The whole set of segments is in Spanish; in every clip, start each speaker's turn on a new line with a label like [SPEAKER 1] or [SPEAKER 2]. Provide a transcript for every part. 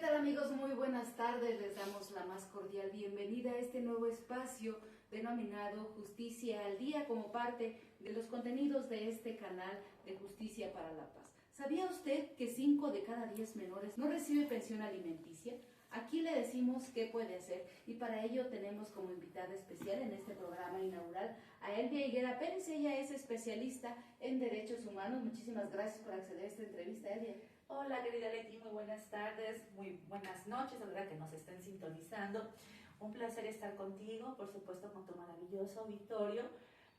[SPEAKER 1] tal amigos? Muy buenas tardes, les damos la más cordial bienvenida a este nuevo espacio denominado Justicia al Día como parte de los contenidos de este canal de Justicia para la Paz. ¿Sabía usted que 5 de cada 10 menores no recibe pensión alimenticia? Aquí le decimos qué puede hacer y para ello tenemos como invitada especial en este programa inaugural a Elvia Higuera Pérez. Ella es especialista en derechos humanos. Muchísimas gracias por acceder a esta entrevista, Elvia.
[SPEAKER 2] Hola querida Leti, muy buenas tardes, muy buenas noches, la verdad que nos estén sintonizando. Un placer estar contigo, por supuesto con tu maravilloso auditorio,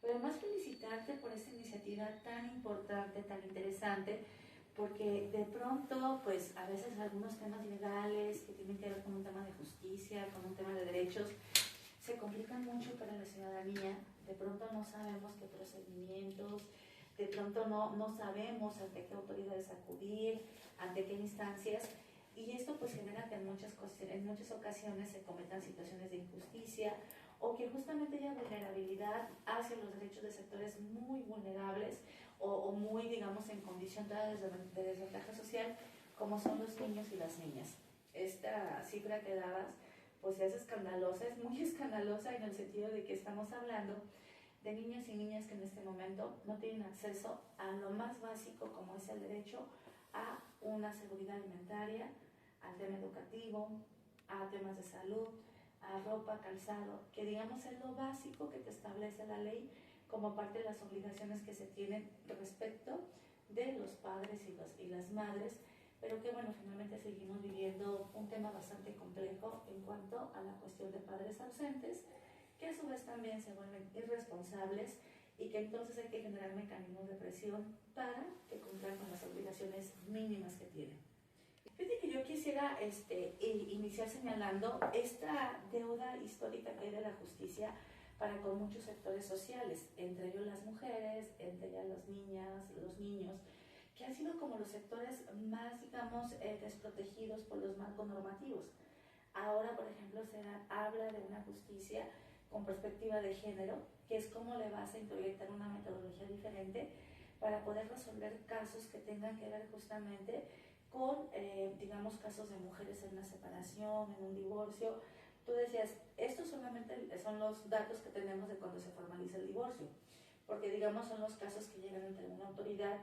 [SPEAKER 2] pero además felicitarte por esta iniciativa tan importante, tan interesante, porque de pronto, pues a veces algunos temas legales que tienen que ver con un tema de justicia, con un tema de derechos, se complican mucho para la ciudadanía. De pronto no sabemos qué procedimientos, de pronto no sabemos ante qué autoridades acudir, ante qué instancias, y esto pues genera que en muchas ocasiones se cometan situaciones de injusticia o que justamente haya vulnerabilidad hacia los derechos de sectores muy vulnerables o muy, digamos, en condición de desventaja social, como son los niños y las niñas. Esta cifra que dabas pues es escandalosa, es muy escandalosa en el sentido de que estamos hablando de niños y niñas que en este momento no tienen acceso a lo más básico como es el derecho a una seguridad alimentaria, al tema educativo, a temas de salud, a ropa, calzado, que digamos es lo básico que te establece la ley como parte de las obligaciones que se tienen respecto de los padres y las madres, pero que bueno, finalmente seguimos viviendo un tema bastante complejo en cuanto a la cuestión de padres ausentes, que a su vez también se vuelven irresponsables y que entonces hay que generar mecanismos de presión para que cumplan con las obligaciones mínimas que tienen. Fíjate que yo quisiera iniciar señalando esta deuda histórica que hay de la justicia para con muchos sectores sociales, entre ellos las mujeres, entre ellas las niñas, los niños, que han sido como los sectores más, digamos, desprotegidos por los marcos normativos. Ahora, por ejemplo, se habla de una justicia con perspectiva de género, que es cómo le vas a introyectar una metodología diferente para poder resolver casos que tengan que ver justamente con, digamos, casos de mujeres en una separación, en un divorcio. Tú decías, estos solamente son los datos que tenemos de cuando se formaliza el divorcio, porque, digamos, son los casos que llegan ante una autoridad,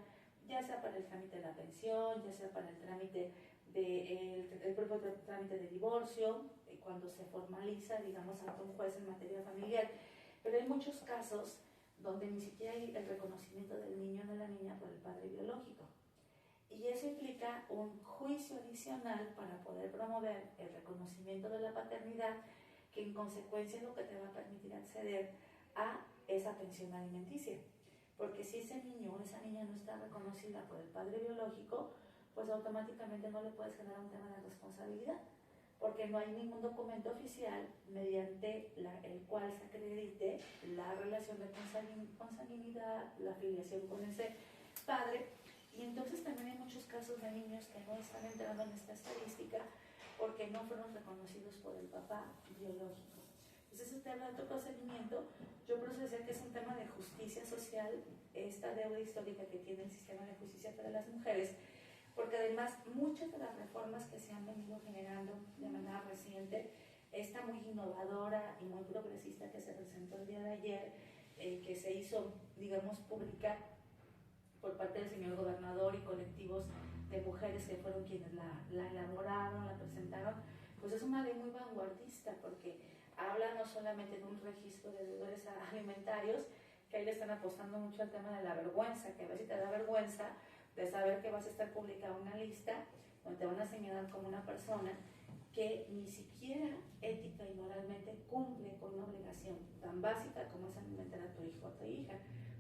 [SPEAKER 2] ya sea para el trámite de la pensión, ya sea para el trámite el propio trámite de divorcio, cuando se formaliza, digamos, ante un juez en materia familiar. Pero hay muchos casos donde ni siquiera hay el reconocimiento del niño o de la niña por el padre biológico. Y eso implica un juicio adicional para poder promover el reconocimiento de la paternidad, que en consecuencia es lo que te va a permitir acceder a esa pensión alimenticia. Porque si ese niño o esa niña no está reconocida por el padre biológico, pues automáticamente no le puedes generar un tema de responsabilidad, porque no hay ningún documento oficial mediante el cual se acredite la relación de consanguinidad, la afiliación con ese padre, y entonces también hay muchos casos de niños que no están entrando en esta estadística porque no fueron reconocidos por el papá biológico. Entonces, este tema de otro procedimiento, yo por eso decía que es un tema de justicia social, esta deuda histórica que tiene el sistema de justicia para las mujeres, porque además muchas de las reformas que se han venido generando de manera reciente, esta muy innovadora y muy progresista que se presentó el día de ayer, que se hizo, digamos, pública por parte del señor gobernador y colectivos de mujeres que fueron quienes la elaboraron, la presentaron, pues es una ley muy vanguardista, porque habla no solamente de un registro de deudores alimentarios, que ahí le están apostando mucho al tema de la vergüenza, que a veces te da vergüenza de saber que vas a estar publicada una lista donde te van a señalar como una persona que ni siquiera ética y moralmente cumple con una obligación tan básica como es alimentar a tu hijo o a tu hija.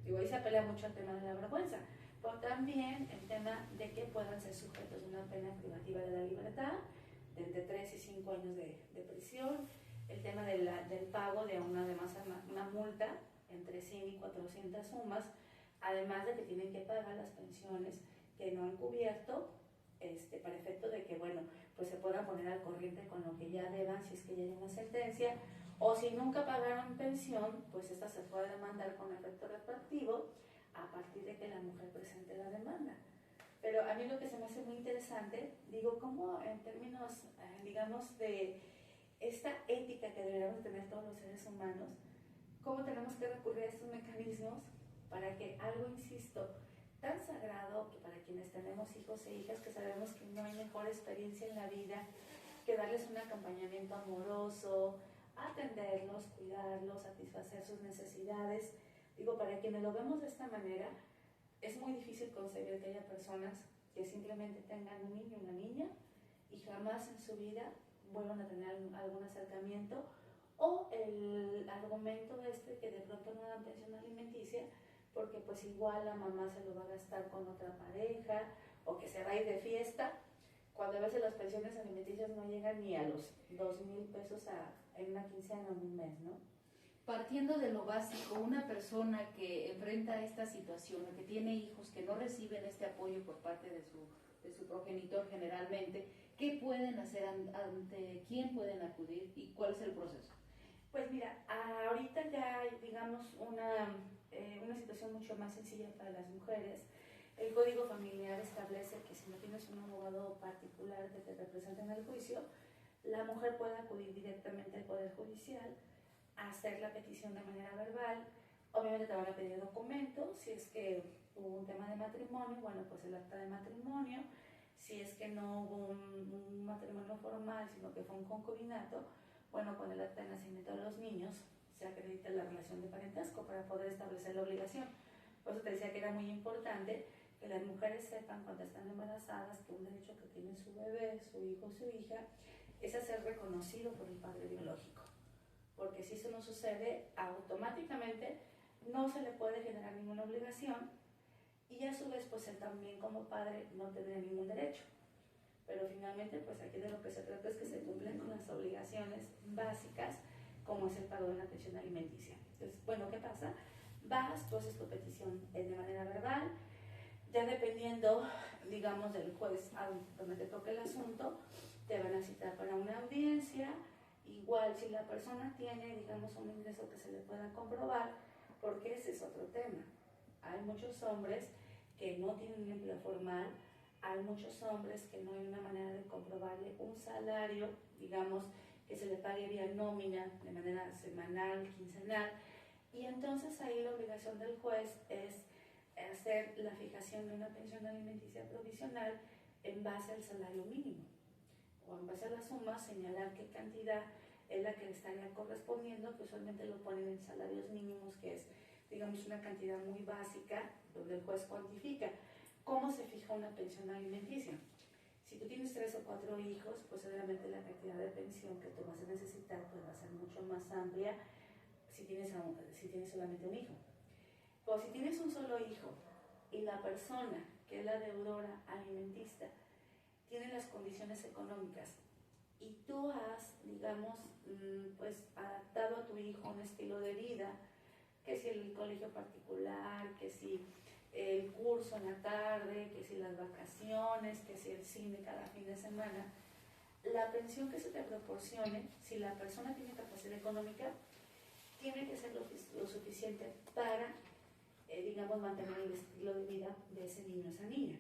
[SPEAKER 2] Digo, ahí se apela mucho al tema de la vergüenza, pero también el tema de que puedan ser sujetos a una pena privativa de la libertad de entre 3 y 5 años de prisión, el tema del pago de una multa entre 100 y 400 sumas, además de que tienen que pagar las pensiones que no han cubierto, para efecto de que, bueno, pues se puedan poner al corriente con lo que ya deban si es que ya hay una sentencia, o si nunca pagaron pensión, pues esta se puede demandar con efecto retroactivo a partir de que la mujer presente la demanda. Pero a mí lo que se me hace muy interesante, digo, cómo en términos, digamos, de esta ética que deberíamos tener todos los seres humanos, cómo tenemos que recurrir a estos mecanismos para que algo, insisto, tan sagrado, que para quienes tenemos hijos e hijas, que sabemos que no hay mejor experiencia en la vida que darles un acompañamiento amoroso, atenderlos, cuidarlos, satisfacer sus necesidades. Digo, para quienes lo vemos de esta manera, es muy difícil concebir que haya personas que simplemente tengan un niño o una niña y jamás en su vida vuelvan a tener algún acercamiento, o el argumento que de pronto no dan pensión alimenticia porque pues igual la mamá se lo va a gastar con otra pareja o que se va a ir de fiesta, cuando a veces las pensiones alimenticias no llegan ni a los 2,000 pesos en una quincena o en un mes, ¿no?
[SPEAKER 1] Partiendo de lo básico, una persona que enfrenta esta situación o que tiene hijos que no reciben este apoyo por parte de su progenitor generalmente, ¿qué pueden hacer? ¿Ante quién pueden acudir y cuál es el proceso?
[SPEAKER 2] Pues mira, ahorita ya hay, digamos, una situación mucho más sencilla para las mujeres. El Código Familiar establece que si no tienes un abogado particular que te represente en el juicio, la mujer puede acudir directamente al Poder Judicial a hacer la petición de manera verbal. Obviamente te van a pedir documentos, si es que hubo un tema de matrimonio, bueno, pues el acta de matrimonio. Si es que no hubo un matrimonio formal, sino que fue un concubinato, bueno, con el acta de nacimiento de los niños se acredita la relación de parentesco para poder establecer la obligación. Por eso te decía que era muy importante que las mujeres sepan cuando están embarazadas que un derecho que tiene su bebé, su hijo o su hija, es a ser reconocido por el padre biológico. Porque si eso no sucede, automáticamente no se le puede generar ninguna obligación y a su vez, pues él también como padre no tendría ningún derecho. Pero finalmente, pues aquí de lo que se trata es que se cumplen con las obligaciones básicas, como es el pago de una pensión alimenticia. Entonces, bueno, ¿qué pasa? Vas, tú haces tu petición de manera verbal, ya dependiendo, digamos, del juez a donde te toque el asunto, te van a citar para una audiencia. Igual, si la persona tiene, digamos, un ingreso que se le pueda comprobar, porque ese es otro tema. Hay muchos hombres que no tienen un empleo formal, hay muchos hombres que no hay una manera de comprobarle un salario, digamos, que se le pague vía nómina, de manera semanal, quincenal, y entonces ahí la obligación del juez es hacer la fijación de una pensión alimenticia provisional en base al salario mínimo, o en base a la suma, señalar qué cantidad es la que le estaría correspondiendo, que usualmente lo ponen en salarios mínimos, que es, digamos, una cantidad muy básica, donde el juez cuantifica. ¿Cómo se fija una pensión alimenticia? Si tú tienes 3 o 4 hijos, pues obviamente la cantidad de pensión que tú vas a necesitar pues va a ser mucho más amplia si tienes solamente un hijo. O si tienes un solo hijo y la persona que es la deudora alimentista tiene las condiciones económicas y tú has, digamos, pues adaptado a tu hijo un estilo de vida, que si el colegio particular, que si el curso en la tarde, que si las vacaciones, que si el cine cada fin de semana, la pensión que se te proporcione, si la persona tiene capacidad económica, tiene que ser lo suficiente para, digamos, mantener el estilo de vida de ese niño o esa niña.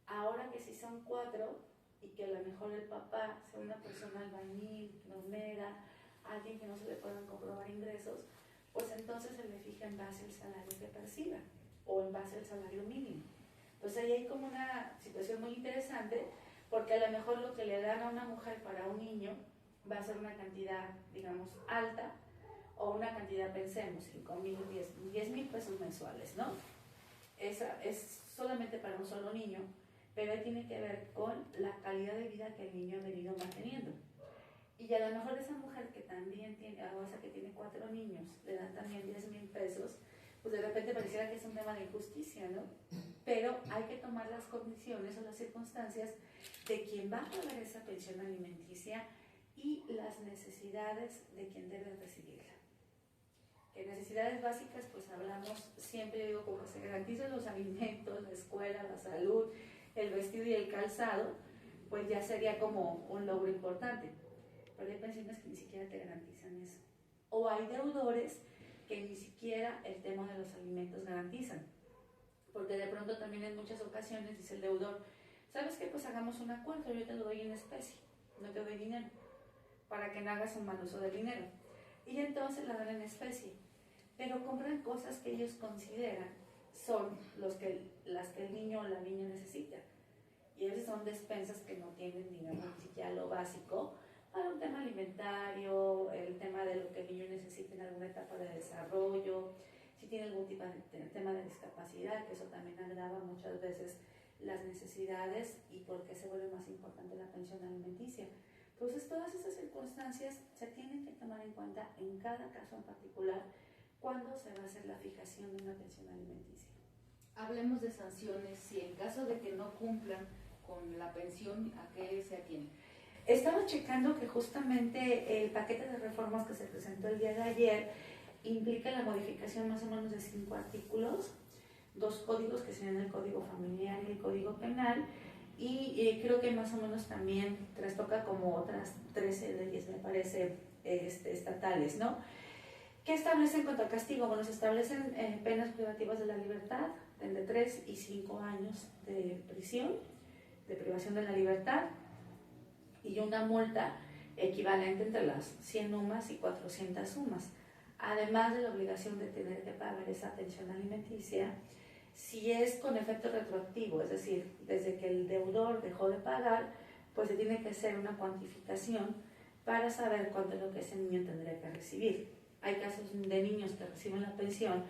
[SPEAKER 2] Ahora que si son 4 y que a lo mejor el papá sea una persona albañil, plomera, alguien que no se le puedan comprobar ingresos, pues entonces se le fija en base al salario que perciba o en base al salario mínimo. Entonces ahí hay como una situación muy interesante, porque a lo mejor lo que le dan a una mujer para un niño va a ser una cantidad, digamos, alta, o una cantidad, pensemos, 5,000, 10,000 pesos mensuales, ¿no? Esa es solamente para un solo niño, pero ahí tiene que ver con la calidad de vida que el niño ha venido manteniendo. Y a lo mejor esa mujer que también tiene, o sea, que tiene 4 niños, le dan también 10,000 pesos, pues de repente pareciera que es un tema de injusticia, ¿no? Pero hay que tomar las condiciones o las circunstancias de quien va a pagar esa pensión alimenticia y las necesidades de quien debe recibirla. En necesidades básicas, pues hablamos siempre, digo, como que se garantizan los alimentos, la escuela, la salud, el vestido y el calzado, pues ya sería como un logro importante. Pero hay pensiones que ni siquiera te garantizan eso. O hay deudores que ni siquiera el tema de los alimentos garantizan. porque de pronto también en muchas ocasiones dice el deudor, ¿sabes qué? Pues hagamos un acuerdo, yo te lo doy en especie, no te doy dinero, para que no hagas un mal uso del dinero. Y entonces la dan en especie, pero compran cosas que ellos consideran son las que el niño o la niña necesita. Y a veces son despensas que no tienen, digamos, ni siquiera lo básico para un tema alimentario, el tema de lo que el niño necesita en alguna etapa de desarrollo, si tiene algún tipo de tema de discapacidad, que eso también agrava muchas veces las necesidades y por qué se vuelve más importante la pensión alimenticia. Entonces, todas esas circunstancias se tienen que tomar en cuenta en cada caso en particular cuando se va a hacer la fijación de una pensión alimenticia.
[SPEAKER 1] Hablemos de sanciones, si en caso de que no cumplan con la pensión, ¿a qué se atiene?
[SPEAKER 2] Estaba checando que justamente el paquete de reformas que se presentó el día de ayer implica la modificación más o menos de 5 artículos, 2 códigos que serían el Código Familiar y el Código Penal, y creo que más o menos también trastoca como otras 13 leyes, me parece, estatales, ¿no? ¿Qué establecen en cuanto a castigo? Bueno, se establecen penas privativas de la libertad, de 3 y 5 años de prisión, de privación de la libertad, y una multa equivalente entre las 100 UMAS y 400 UMAS, además de la obligación de tener que pagar esa pensión alimenticia si es con efecto retroactivo, es decir, desde que el deudor dejó de pagar, pues se tiene que hacer una cuantificación para saber cuánto es lo que ese niño tendría que recibir. Hay casos de niños que reciben la pensión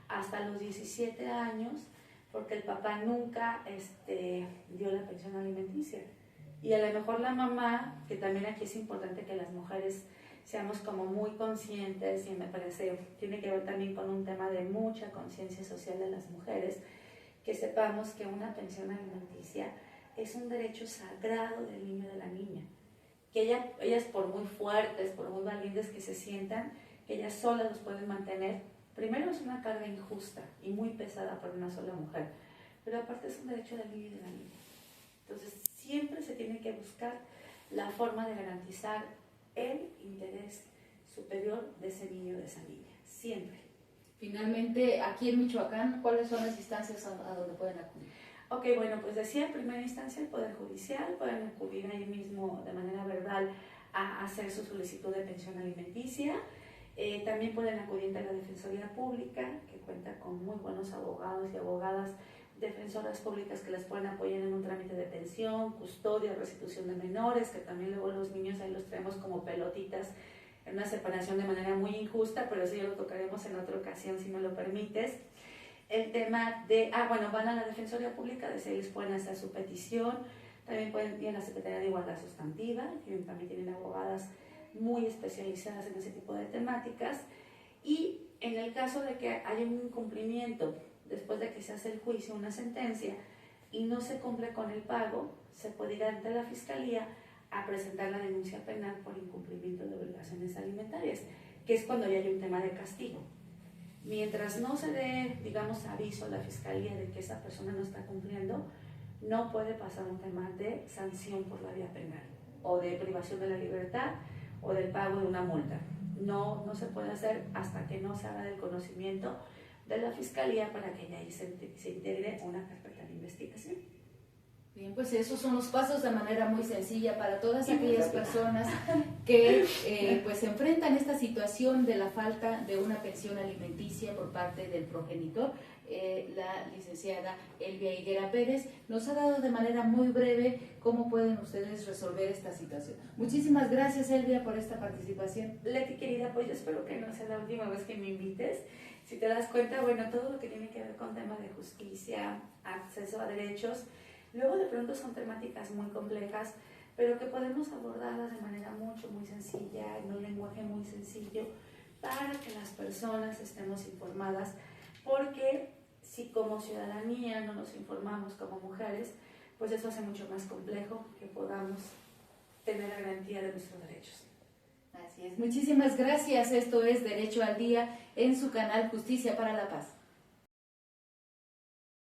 [SPEAKER 2] hasta los 17 años porque el papá nunca dio la pensión alimenticia. Y a lo mejor la mamá, que también aquí es importante que las mujeres seamos como muy conscientes, y me parece tiene que ver también con un tema de mucha conciencia social de las mujeres, que sepamos que una pensión alimenticia es un derecho sagrado del niño y de la niña, que ellas por muy fuertes, por muy valientes que se sientan, que ellas solas los pueden mantener. Primero es una carga injusta y muy pesada para una sola mujer, pero aparte es un derecho del niño y de la niña. Entonces siempre se tiene que buscar la forma de garantizar el interés superior de ese niño o de esa niña, siempre.
[SPEAKER 1] Finalmente, aquí en Michoacán, ¿cuáles son las instancias a donde pueden acudir?
[SPEAKER 2] Ok, bueno, pues decía en primera instancia el Poder Judicial, pueden acudir ahí mismo de manera verbal a hacer su solicitud de pensión alimenticia. También pueden acudir a la Defensoría Pública, que cuenta con muy buenos abogados y abogadas defensoras públicas que les pueden apoyar en un trámite de pensión, custodia, restitución de menores, que también luego los niños ahí los traemos como pelotitas en una separación de manera muy injusta, pero eso ya lo tocaremos en otra ocasión si me lo permites. El tema de, van a la Defensoría Pública, desde ahí les pueden hacer su petición, también pueden ir a la Secretaría de Igualdad Sustantiva, que también tienen abogadas muy especializadas en ese tipo de temáticas, y en el caso de que haya un incumplimiento después de que se hace el juicio, una sentencia, y no se cumple con el pago, se puede ir ante la Fiscalía a presentar la denuncia penal por incumplimiento de obligaciones alimentarias, que es cuando ya hay un tema de castigo. Mientras no se dé, digamos, aviso a la Fiscalía de que esa persona no está cumpliendo, no puede pasar un tema de sanción por la vía penal, o de privación de la libertad, o del pago de una multa. No se puede hacer hasta que no se haga del conocimiento de la Fiscalía para que ya se integre una carpeta de investigación.
[SPEAKER 1] Bien, pues esos son los pasos de manera muy sencilla para todas aquellas personas que pues enfrentan esta situación de la falta de una pensión alimenticia por parte del progenitor. La licenciada Elvia Higuera Pérez nos ha dado de manera muy breve cómo pueden ustedes resolver esta situación. Muchísimas gracias, Elvia, por esta participación.
[SPEAKER 2] Leti, querida, pues yo espero que no sea la última vez que me invites. Si te das cuenta, bueno, todo lo que tiene que ver con temas de justicia, acceso a derechos, luego de pronto son temáticas muy complejas, pero que podemos abordarlas de manera muy sencilla, en un lenguaje muy sencillo, para que las personas estemos informadas, porque si como ciudadanía no nos informamos como mujeres, pues eso hace mucho más complejo que podamos tener la garantía de nuestros derechos.
[SPEAKER 1] Así es. Muchísimas gracias. Esto es Derecho al Día en su canal Justicia para la Paz.